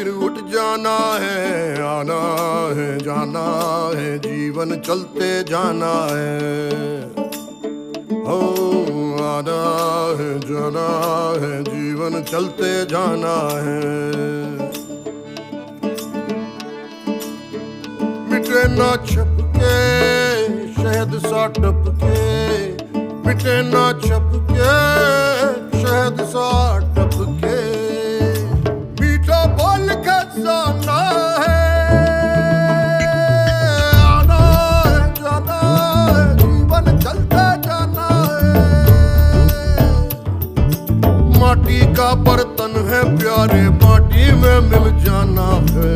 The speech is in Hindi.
फिर उठ जाना है, आना है जाना है, जीवन चलते जाना है। हो आना है जाना है, जीवन चलते जाना है। मिटे ना छपके शहद सा टपके, मिटे ना छपके शहद सा टपके, मीठा बोल के जाना है, आना है जाना है, जीवन चलते जाना है। माटी का बर्तन है प्यारे, माटी में मिल जाना है।